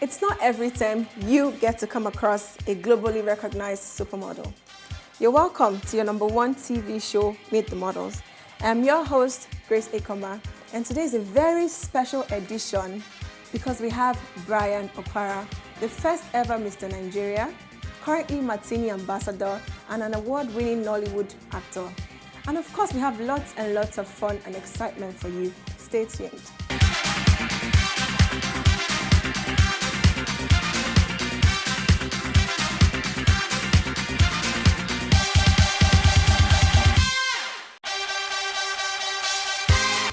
It's not every time you get to come across a globally recognized supermodel. You're welcome to your #1 TV show, Meet the Models. I'm your host, Grace Ekoma, and today is a very special edition because we have Bryan Okwara, the first ever Mr. Nigeria, currently Martini ambassador, and an award-winning Nollywood actor. And of course, we have lots and lots of fun and excitement for you. Stay tuned.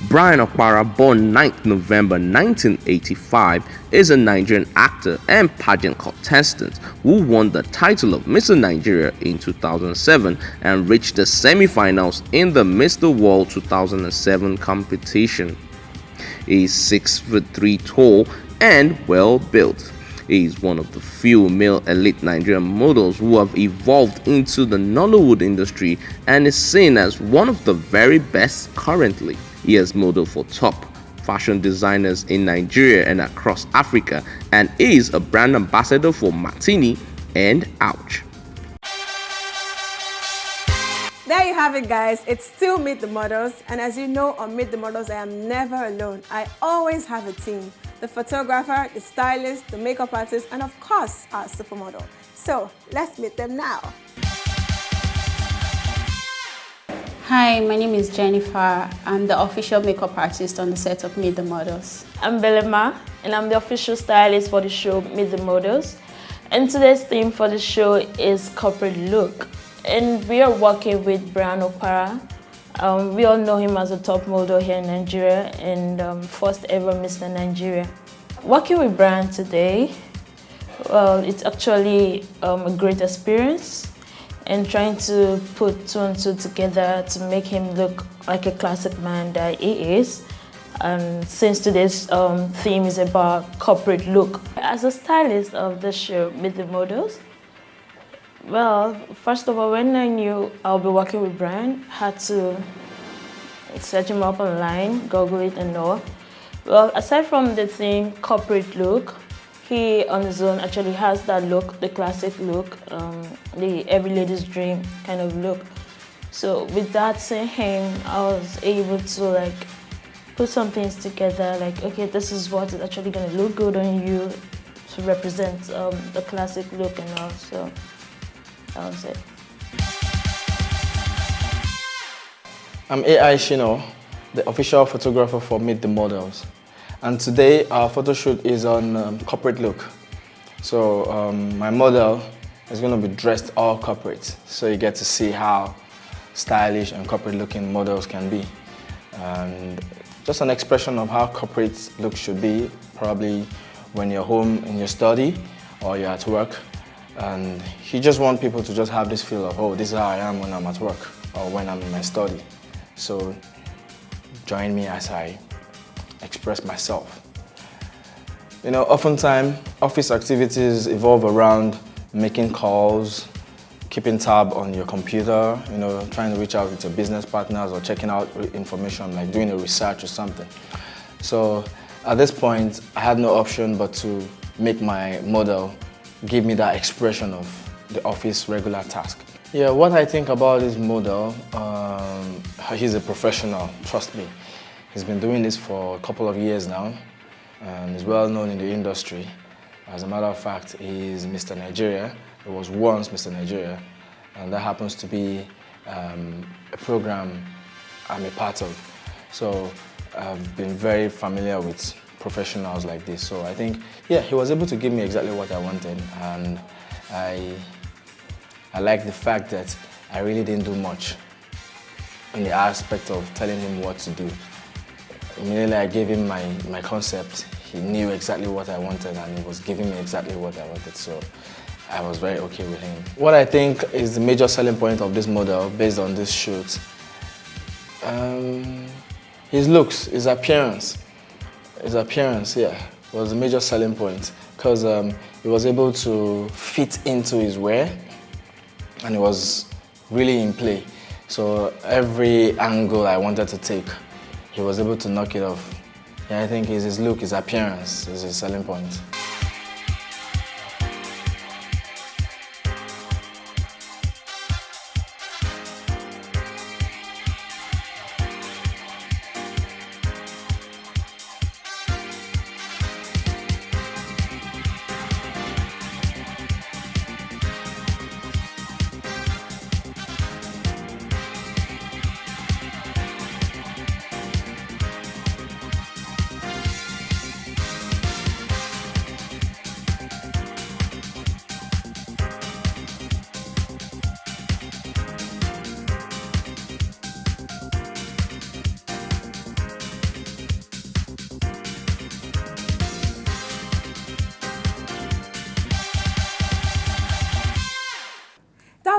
Bryan Okwara, born 9th November 1985, is a Nigerian actor and pageant contestant who won the title of Mr. Nigeria in 2007 and reached the semi-finals in the Mr. World 2007 competition. He is 6'3" tall and well built. He is one of the few male elite Nigerian models who have evolved into the Nollywood industry and is seen as one of the very best currently. He has modeled for top fashion designers in Nigeria and across Africa and is a brand ambassador for Martini and Ouch. There you have it, guys. It's still Meet the Models, and as you know, on Meet the Models, I am never alone. I always have a team: the photographer, the stylist, the makeup artist, and of course, our supermodel. So let's meet them now. Hi, my name is Jennifer. I'm the official makeup artist on the set of Meet the Models. I'm Belema, and I'm the official stylist for the show Meet the Models. And today's theme for the show is corporate look. And we are working with Bryan Okwara. We all know him as a top model here in Nigeria and first ever Mr. Nigeria. Working with Bryan today, well, it's actually a great experience. And trying to put two and two together to make him look like a classic man that he is. And since today's theme is about corporate look. As a stylist of the show, Meet the Models, well, first of all, when I knew I'll be working with Bryan, I had to search him up online, Google it and all. Well, aside from the theme corporate look, he on his own actually has that look, the classic look, the every lady's dream kind of look. So with that saying, I was able to put some things together, okay, this is what is actually gonna look good on you to represent the classic look and all. So that was it. I'm AI Shino, the official photographer for Meet the Models. And today our photo shoot is on corporate look. So my model is going to be dressed all corporate. So you get to see how stylish and corporate looking models can be. And just an expression of how corporate look should be, probably when you're home in your study or you're at work. And you just want people to just have this feel of, oh, this is how I am when I'm at work or when I'm in my study. So join me as I express myself. You know, oftentimes office activities evolve around making calls, keeping tab on your computer, you know, trying to reach out with your business partners or checking out information, like doing a research or something. So at this point, I had no option but to make my model give me that expression of the office regular task. Yeah, what I think about this model, he's a professional, trust me. He's been doing this for a couple of years now and is well known in the industry. As a matter of fact, he's Mr. Nigeria. He was once Mr. Nigeria, and that happens to be a program I'm a part of. So I've been very familiar with professionals like this. So I think, yeah, he was able to give me exactly what I wanted, and I like the fact that I really didn't do much in the aspect of telling him what to do. Immediately I gave him my concept, he knew exactly what I wanted and he was giving me exactly what I wanted, so I was very okay with him. What I think is the major selling point of this model based on this shoot, his looks, his appearance, yeah, was a major selling point because he was able to fit into his wear and it was really in play. So every angle I wanted to take, he was able to knock it off. Yeah, I think his look, his appearance is his selling point.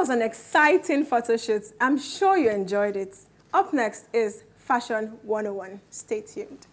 was an exciting photo shoot. I'm sure you enjoyed it. Up next is Fashion 101. Stay tuned.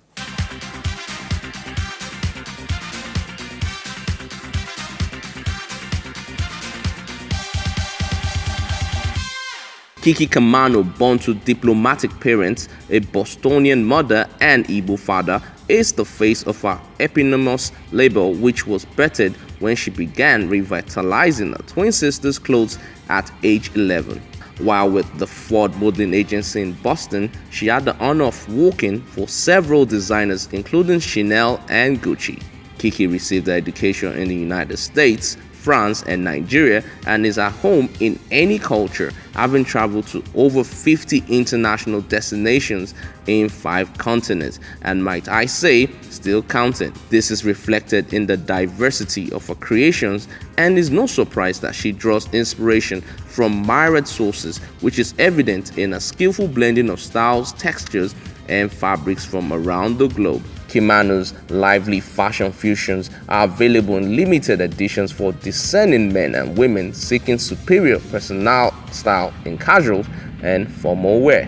Kiki Kamanu, born to diplomatic parents, a Bostonian mother and Igbo father, is the face of her eponymous label, which was birthed when she began revitalizing her twin sisters' clothes at age 11. While with the Ford modeling agency in Boston, she had the honor of working for several designers including Chanel and Gucci. Kiki received her education in the United States, France and Nigeria, and is at home in any culture, having traveled to over 50 international destinations in 5 continents, and might I say, still counting. This is reflected in the diversity of her creations, and is no surprise that she draws inspiration from myriad sources, which is evident in a skillful blending of styles, textures, and fabrics from around the globe. Kamanu's lively fashion fusions are available in limited editions for discerning men and women seeking superior personal style in casual and formal wear.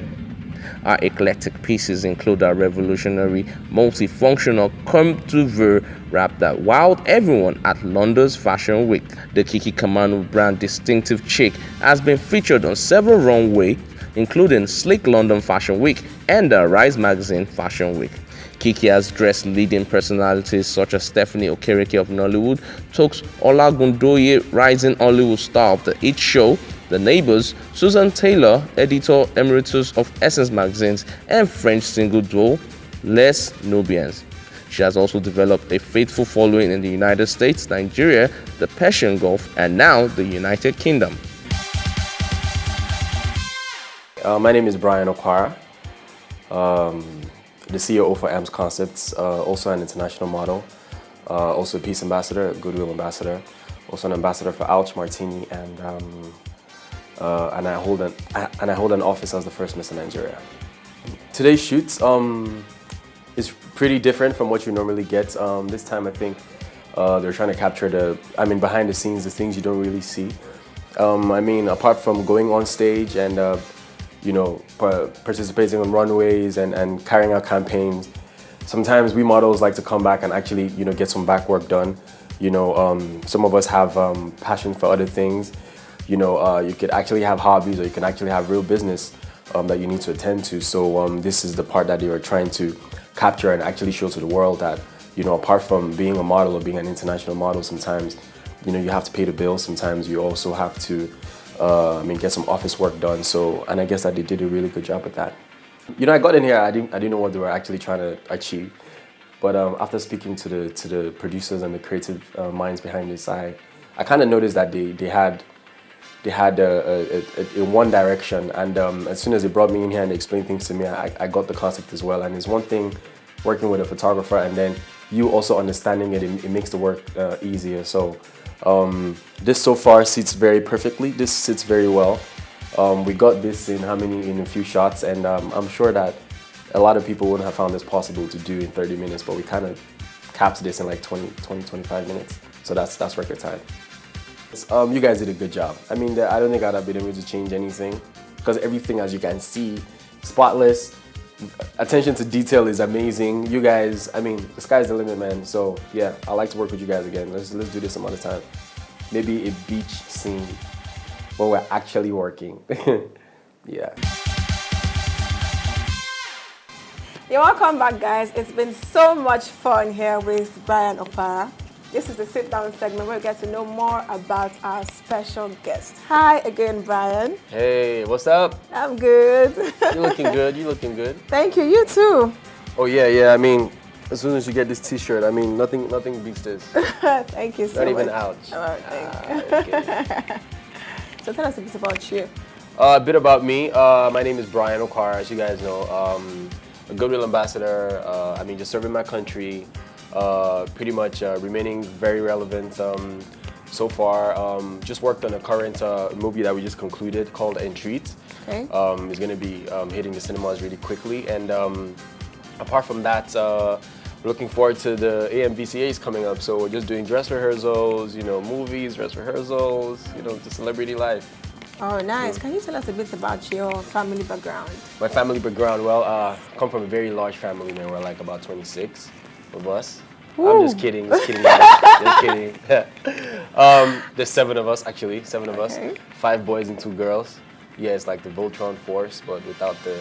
Our eclectic pieces include our revolutionary multifunctional come to ver wrap that wowed everyone at London's Fashion Week. The Kiki Kamanu brand distinctive chic has been featured on several runways, including Sleek London Fashion Week and the Rise Magazine Fashion Week. Kiki has dressed leading personalities such as Stephanie Okereke of Nollywood, Toks Olagundoye, rising Hollywood star of the It Show, The Neighbors, Susan Taylor, editor emeritus of Essence magazines, and French single duo Les Nubians. She has also developed a faithful following in the United States, Nigeria, the Persian Gulf, and now the United Kingdom. My name is Bryan Okwara, the CEO for AMS Concepts, also an international model, also a peace ambassador, a goodwill ambassador, also an ambassador for Ouch Martini, and I hold an office as the first Miss Nigeria. Today's shoot is pretty different from what you normally get. This time I think they're trying to capture behind the scenes, the things you don't really see. Apart from going on stage and participating on runways and carrying out campaigns, sometimes we models like to come back and actually, get some back work done. Some of us have passion for other things. You could actually have hobbies, or you can actually have real business that you need to attend to. So this is the part that they were trying to capture and actually show to the world that, apart from being a model or being an international model, sometimes, you have to pay the bills. Sometimes you also have to get some office work done. And I guess that they did a really good job with that. I got in here, I didn't know what they were actually trying to achieve. But after speaking to the producers and the creative minds behind this, I kind of noticed that they had in one direction. And as soon as they brought me in here and they explained things to me, I got the concept as well. And it's one thing working with a photographer, and then you also understanding it makes the work easier. So this so far sits very perfectly. This sits very well. We got this in a few shots, and I'm sure that a lot of people wouldn't have found this possible to do in 30 minutes, but we kind of capped this in like 25 minutes. So that's record time. You guys did a good job. I don't think I'd have been able to change anything, because everything, as you can see, spotless. Attention to detail is amazing. You guys, the sky's the limit, man. So yeah, I'd like to work with you guys again. Let's do this some other time. Maybe a beach scene where we're actually working. Yeah. You're welcome back, guys. It's been so much fun here with Bryan Okwara. This is the sit-down segment where we get to know more about our special guest. Hi again, Bryan. Hey, what's up? I'm good. You looking good. You looking good. Thank you. You too. Oh yeah. As soon as you get this T-shirt, nothing beats this. Thank you so much. Not even ouch. Oh, thank you. So tell us a bit about you. A bit about me. My name is Bryan Okwara, as you guys know. A goodwill ambassador. Just serving my country. Pretty much remaining very relevant so far. Just worked on a current movie that we just concluded called Entreat. Okay. It's going to be hitting the cinemas really quickly. And apart from that, we're looking forward to the AMVCAs coming up. So we're just doing dress rehearsals, movies, dress rehearsals, the celebrity life. Oh, nice. Can you tell us a bit about your family background? My family background, well, come from a very large family, man. We're like about 26 of us. I'm just kidding, guys. Just kidding. There's 7 of us, actually, 7 of us. 5 boys and 2 girls. Yeah, it's like the Voltron Force, but without the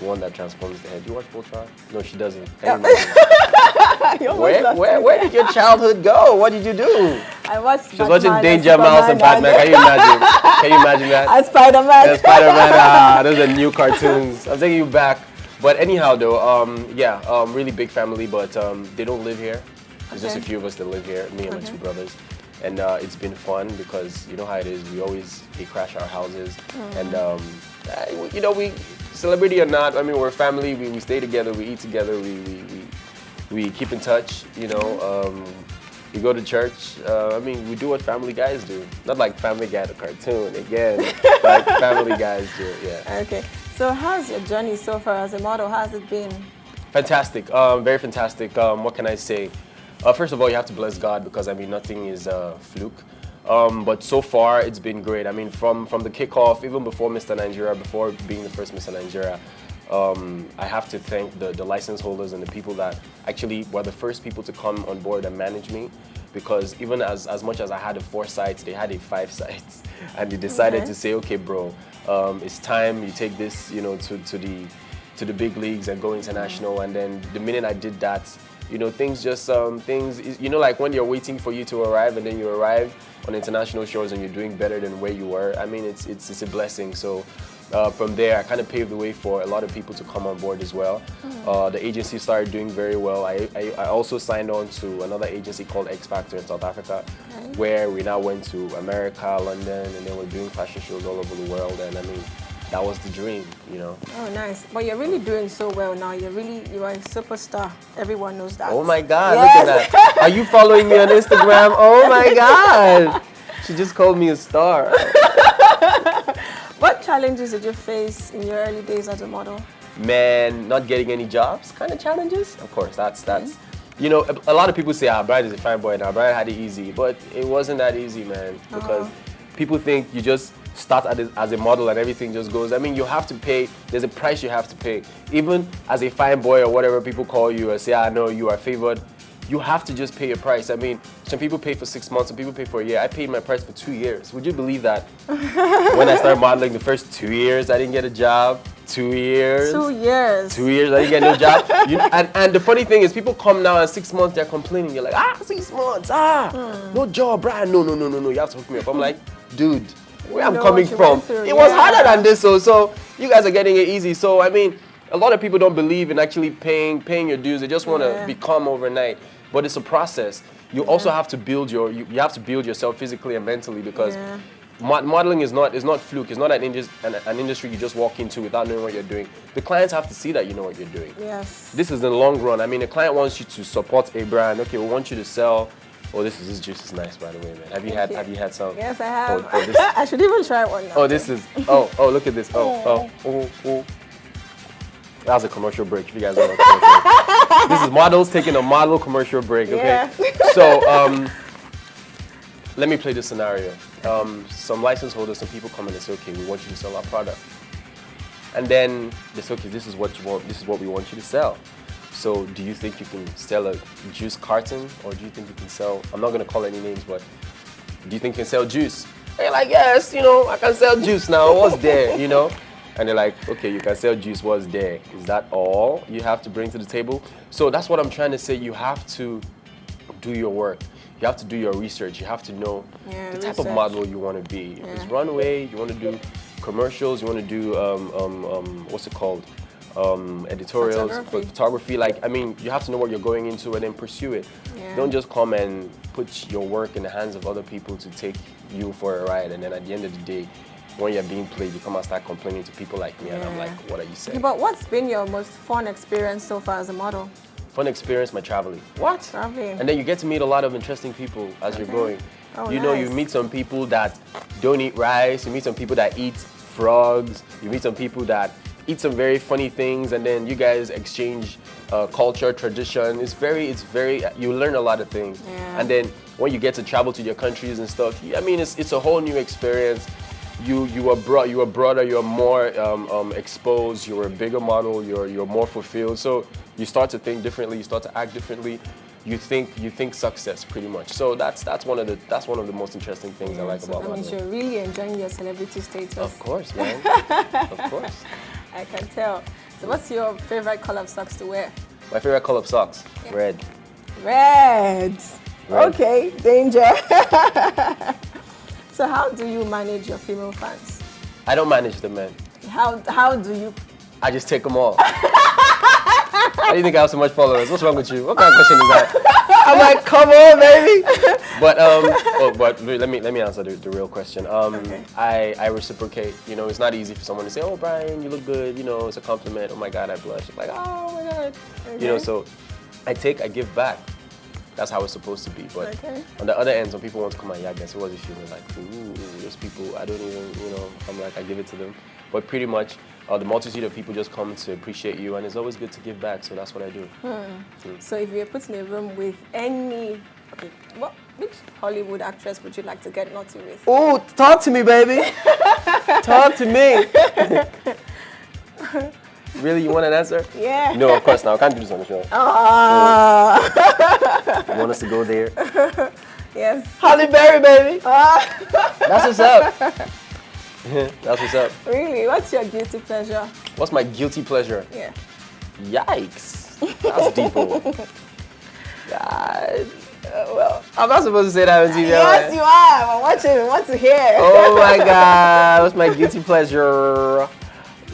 one that transforms the head. Do you watch Voltron? No, she doesn't. Can you imagine? Where did your childhood go? What did you do? I watched She was watching Danger Mouse and Batman. Can you imagine? Can you imagine that? And Spider-Man. Yeah, Spider-Man. Those are new cartoons. I'm taking you back. But anyhow, though, really big family, but they don't live here. There's just a few of us that live here, me and my 2 brothers. And it's been fun because you know how it is. They crash our houses. And, we, celebrity or not, I mean, we're family. We stay together. We eat together. We keep in touch, we go to church. We do what family guys do. Not like Family Guy, the cartoon, again, like family guys do, yeah. Okay. So how's your journey so far as a model? How's it been? Fantastic, very fantastic. What can I say? First of all, you have to bless God because, nothing is fluke. But so far, it's been great. From the kickoff, even before Mr. Nigeria, before being the first Mr. Nigeria, I have to thank the license holders and the people that actually were the first people to come on board and manage me, because even as much as I had 4 sites, they had 5 sites, and they decided to say, okay, bro, it's time you take this, to the big leagues and go international. And then the minute I did that, things like when you're waiting for you to arrive and then you arrive on international shows and you're doing better than where you were. It's a blessing. So. From there, I kind of paved the way for a lot of people to come on board as well. The agency started doing very well. I also signed on to another agency called X Factor in South Africa, where we now went to America, London, and then we're doing fashion shows all over the world. And that was the dream, Oh, nice. But you're really doing so well now. You are a superstar. Everyone knows that. Oh my God, look at that. Are you following me on Instagram? Oh my God. She just called me a star. What challenges did you face in your early days as a model? Man, not getting any jobs kind of challenges. Of course, that's a lot of people say, Bryan is a fine boy now. Bryan had it easy, but it wasn't that easy, man, because people think you just start as a model and everything just goes. You have to pay. There's a price you have to pay. Even as a fine boy or whatever people call you or say, I know you are favored, you have to just pay a price. Some people pay for 6 months, some people pay for a year. I paid my price for 2 years. Would you believe that? When I started modeling, the first 2 years, I didn't get a job. 2 years. 2 years. 2 years, I didn't get no job. And the funny thing is, people come now and 6 months, they're complaining. You're like, 6 months, no job, Bryan. No, you have to hook me up. I'm like, dude, where I'm coming from, it was harder than this. So you guys are getting it easy. So, a lot of people don't believe in actually paying your dues. They just want to become overnight. But it's a process. You also have to build you have to build yourself physically and mentally, because modeling is not fluke. It's not an industry you just walk into without knowing what you're doing. The clients have to see that you know what you're doing. Yes. This is the long run. The client wants you to support a brand. Okay, we want you to sell. Oh, this juice is nice, by the way, man. Have you had some? Yes, I have. This, I should even try one now. Oh, this is. Oh, look at this. Oh. That was a commercial break, if you guys don't know. This is models taking a model commercial break, okay? Yeah. So, let me play this scenario. Some license holders, some people come in and say, okay, we want you to sell our product. And then they say, okay, this is what you want, this is what we want you to sell. So do you think you can sell a juice carton, or do you think you can sell, I'm not going to call any names, but do you think you can sell juice? And you're like, yes, I can sell juice now, what's there, And they're like, okay, you can sell juice, what's there? Is that all you have to bring to the table? So that's what I'm trying to say. You have to do your work. You have to do your research. You have to know the type of model you want to be. If it's runway, you want to do commercials, you want to do, what's it called? Editorials, photography. You have to know what you're going into and then pursue it. Yeah. Don't just come and put your work in the hands of other people to take you for a ride, and then at the end of the day, when you're being played, you come and start complaining to people like me, and I'm like, what are you saying? But what's been your most fun experience so far as a model? Fun experience, my traveling. What? Traveling. And then you get to meet a lot of interesting people as you're going. Oh, you meet some people that don't eat rice, you meet some people that eat frogs, you meet some people that eat some very funny things, and then you guys exchange culture, tradition. It's very, you learn a lot of things. Yeah. And then when you get to travel to your countries and stuff, it's a whole new experience. you are broader, you're more exposed, you're a bigger model, you're more fulfilled. So you start to think differently, you start to act differently. You think success pretty much. So that's one of the most interesting things I like about that means modeling. you're really enjoying your celebrity status. Of course, man. Of course. I can tell. So what's your favorite color of socks to wear? My favorite color of socks, red. Red. Red. Okay, danger. So how do you manage your female fans? I don't manage them, man. How do you? I just take them all. How do you think I have so much followers? What's wrong with you? What kind of question is that? I'm like, come on, baby. But let me answer the real question. Okay. I reciprocate. You know, it's not easy for someone to say, "Oh, Bryan, you look good." You know, it's a compliment. Oh my God, I blush. Like, oh my God. Okay. You know, so I give back. That's how it's supposed to be. But Okay. on the other end, some people want to come and yeah, I guess it was a feeling like, ooh, those people, I don't even, you know, I'm like, I give it to them. But pretty much, the multitude of people just come to appreciate you, and it's always good to give back, so that's what I do. So if you were put in a room with any, which Hollywood actress would you like to get naughty with? Oh, talk to me, baby. Talk to me. Really, you want an answer? Yeah. No, of course not. I can't do this on the show. You want us to go there? Yes. Halle Berry, baby. That's what's up. That's what's up. Really? What's your guilty pleasure? What's my guilty pleasure? Yeah. Yikes. That's deep. God. Well, I'm not supposed to say that on TV. Yes, you are. I'm watching. I want to hear. Oh my God. What's my guilty pleasure?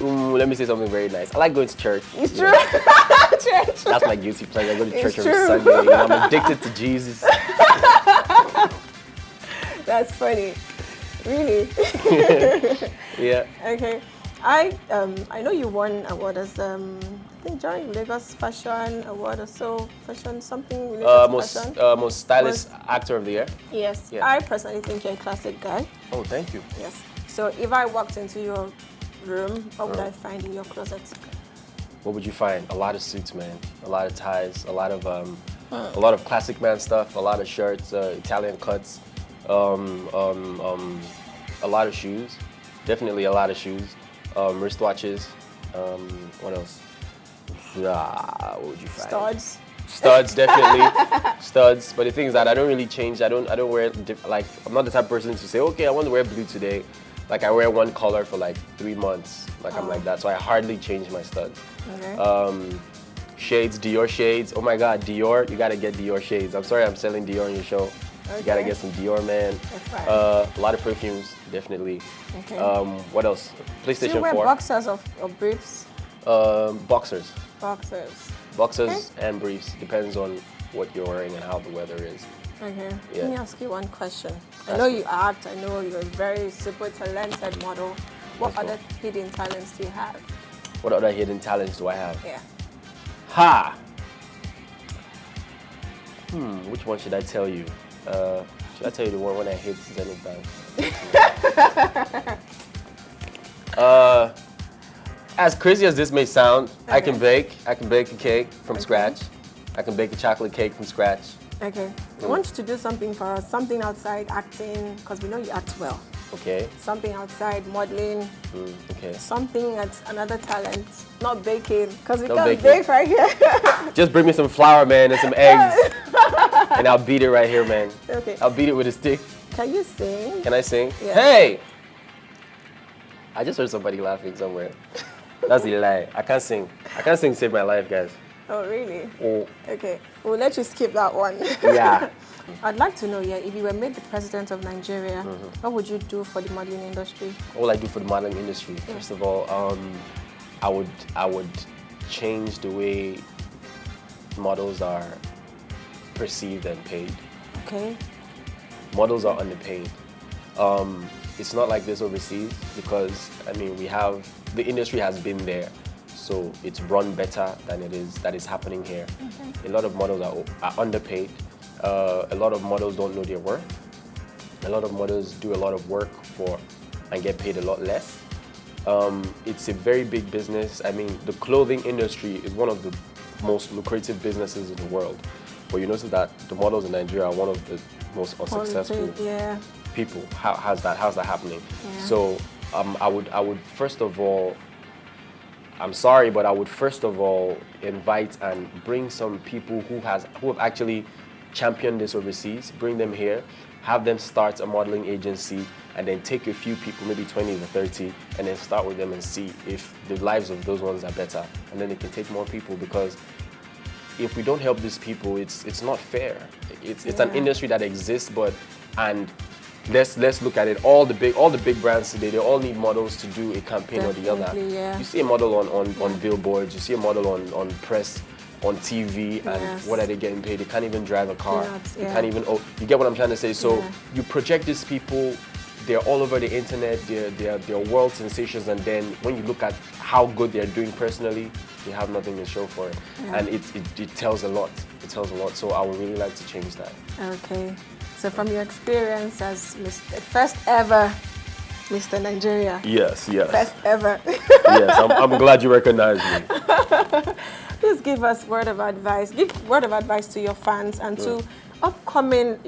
Let me say something very nice. I like going to church. It's true. Church. That's my guilty pleasure. I go to church It's every true. Sunday. You know, I'm addicted to Jesus. That's funny. Really? Yeah. Okay. I know you won award as I think during Lagos Fashion Award or so, fashion something related to fashion. Most stylish actor of the year. Yes. Yeah. I personally think you're a classic guy. Oh, thank you. Yes. So if I walked into your room, what would I find in your closet? What would you find? A lot of suits, man. A lot of ties. A lot of classic man stuff. A lot of shirts. Italian cuts. A lot of shoes. Definitely a lot of shoes. Wristwatches. What else? What would you find? Studs. Studs, definitely. Studs. But the thing is that I don't really change. I don't wear like, I'm not the type of person to say, okay, I want to wear blue today. Like I wear one color for like 3 months. Like I'm like that. So I hardly change my studs. Okay. Shades, Dior shades. Oh my God, Dior. You gotta get Dior shades. I'm sorry I'm selling Dior on your show. Okay. You gotta get some Dior, man. That's fine. A lot of perfumes, definitely. Okay. What else? PlayStation Do you wear 4. boxers or briefs? Boxers. Boxers. Boxers and briefs. Depends on what you're wearing and how the weather is. Okay. Yeah. Let me ask you one question. I Ask know me. you act. I know you're a very super talented model. What Let's go. other hidden talents do you have? What other hidden talents do I have? Yeah. Ha! Which one should I tell you? Should I tell you the one when I hit Zenith Bank? As crazy as this may sound, I can bake. I can bake a cake from scratch. I can bake a chocolate cake from scratch. Okay. I want you to do something for us. Something outside acting, because we know you act well. Okay. Something outside modeling. Okay. Something that's another talent. Not baking, because we No can't baking. bake right here. Just bring me some flour, man, and some eggs, and I'll beat it right here, man. Okay. I'll beat it with a stick. Can you sing? Can I sing? Yeah. Hey! I just heard somebody laughing somewhere. That's a lie. I can't sing. I can't sing to save my life, guys. Oh, really? Oh, Okay. We'll let you skip that one. yeah. I'd like to know, if you were made the president of Nigeria, what would you do for the modeling industry? What will I do for the modeling industry? First of all, I would change the way models are perceived and paid. Okay. Models are underpaid. It's not like this overseas because the industry has been there, so it's run better than that is happening here. Okay. A lot of models are underpaid. A lot of models don't know their worth. A lot of models do a lot of work and get paid a lot less. It's a very big business. The clothing industry is one of the most lucrative businesses in the world. But you notice that the models in Nigeria are one of the most unsuccessful. Yeah. people. How's that happening? Yeah. So I would first of all, I'm sorry, but I would first of all invite and bring some people who have actually championed this overseas, bring them here, have them start a modeling agency, and then take a few people, maybe 20 to 30, and then start with them and see if the lives of those ones are better. And then they can take more people, because if we don't help these people, it's not fair. It's an industry that exists, and let's look at it. All the big brands today, they all need models to do a campaign or the other. Yeah. You see a model on billboards, you see a model on press, on TV, and what are they getting paid? They can't even drive a car. They can't even. Oh, you get what I'm trying to say? So you project these people. They're all over the internet. They're world sensations, and then when you look at how good they're doing personally, they have nothing to show for it, and it tells a lot. It tells a lot. So I would really like to change that. Okay. So from your experience as first ever Mr. Nigeria. Yes. First ever. Yes, I'm glad you recognize me. Please give us word of advice. Give word of advice to your fans and to upcoming,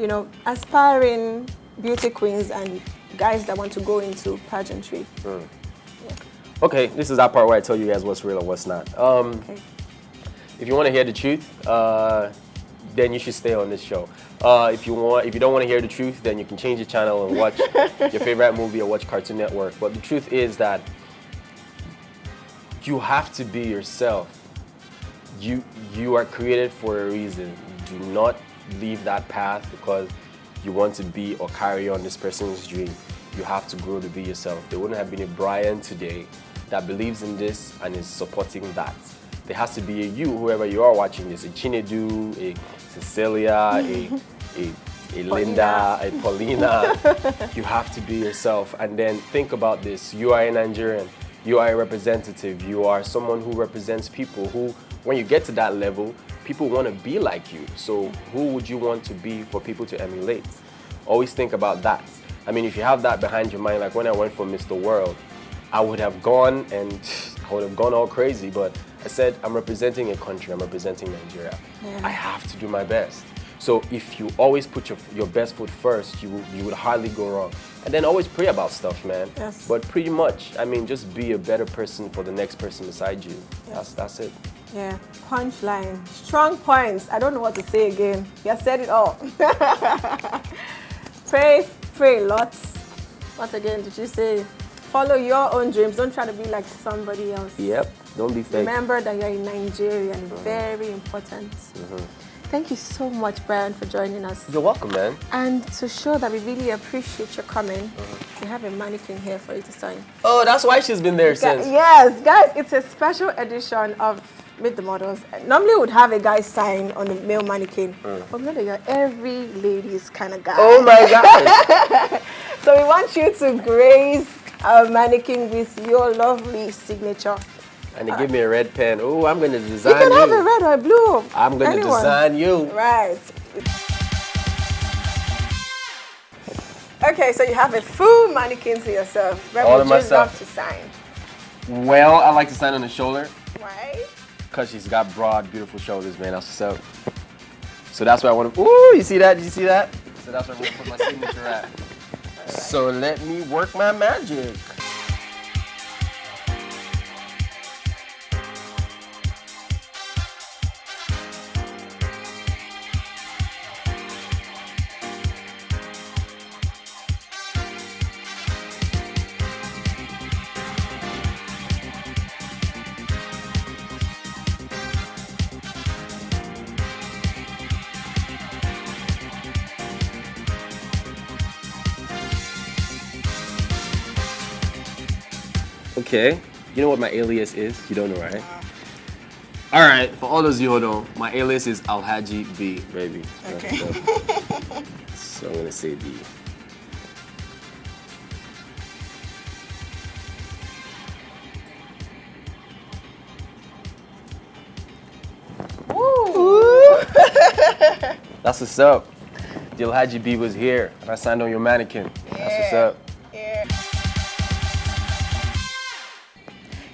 aspiring beauty queens and guys that want to go into pageantry. Okay, this is that part where I tell you guys what's real and what's not. Okay. If you want to hear the truth, then you should stay on this show. If you don't want to hear the truth, then you can change the channel and watch your favorite movie or watch Cartoon Network. But the truth is that you have to be yourself. You are created for a reason. Do not leave that path because you want to be or carry on this person's dream. You have to grow to be yourself. There wouldn't have been a Bryan today that believes in this and is supporting that. There has to be a you, whoever you are watching this, a Chinedu, a Cecilia, a Linda, a Paulina. You have to be yourself. And then think about this. You are a Nigerian. You are a representative. You are someone who represents people who, when you get to that level, people want to be like you. So who would you want to be for people to emulate? Always think about that. I mean, if you have that behind your mind, like when I went for Mr. World, I would have gone all crazy, but I said, I'm representing a country, I'm representing Nigeria. I have to do my best. So if you always put your best foot first, you would hardly go wrong. And then always pray about stuff, man. Yes. But pretty much, I mean, just be a better person for the next person beside you. Yes. That's it. Yeah, punchline, strong points. I don't know what to say again. You have said it all. Pray lots. What again did you say? Follow your own dreams. Don't try to be like somebody else. Yep, don't be fake. Remember that you're a Nigerian. Very important. Thank you so much, Bryan, for joining us. You're welcome, man. And to show that we really appreciate your coming, we have a mannequin here for you to sign. Oh, that's why she's been there since. Yes, guys, it's a special edition of Meet the Models. Normally we would have a guy sign on the male mannequin, but now you're every lady's kind of guy. Oh my God. So we want you to grace our mannequin with your lovely signature. And they give me a red pen. Oh, I'm going to design you. You can have a red or a blue. I'm going to design you. Right. Okay, so you have a full mannequin to yourself. Where All would of you myself. love to sign? Well, I like to sign on the shoulder Why? because she's got broad, beautiful shoulders, man. That's what's up. So that's why I want to. Ooh, you see that? Did you see that? So that's where I'm going to put my signature at. So let me work my magic. Okay, you know what my alias is? You don't know, right? All right, for all those you who don't know, my alias is Alhaji B, baby. Okay. So I'm gonna say B. Woo! That's what's up. The Alhaji B was here, and I signed on your mannequin. That's what's up. Yeah.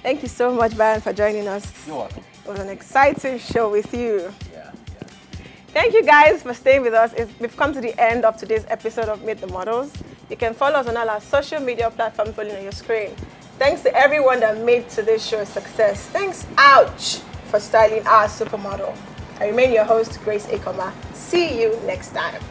Thank you so much, Bryan, for joining us. You're welcome. It was an exciting show with you. Yeah. Thank you guys for staying with us. We've come to the end of today's episode of Meet the Models. You can follow us on all our social media platforms following on your screen. Thanks to everyone that made today's show a success. Thanks, Ouch, for styling our supermodel. I remain your host, Grace Akoma. See you next time.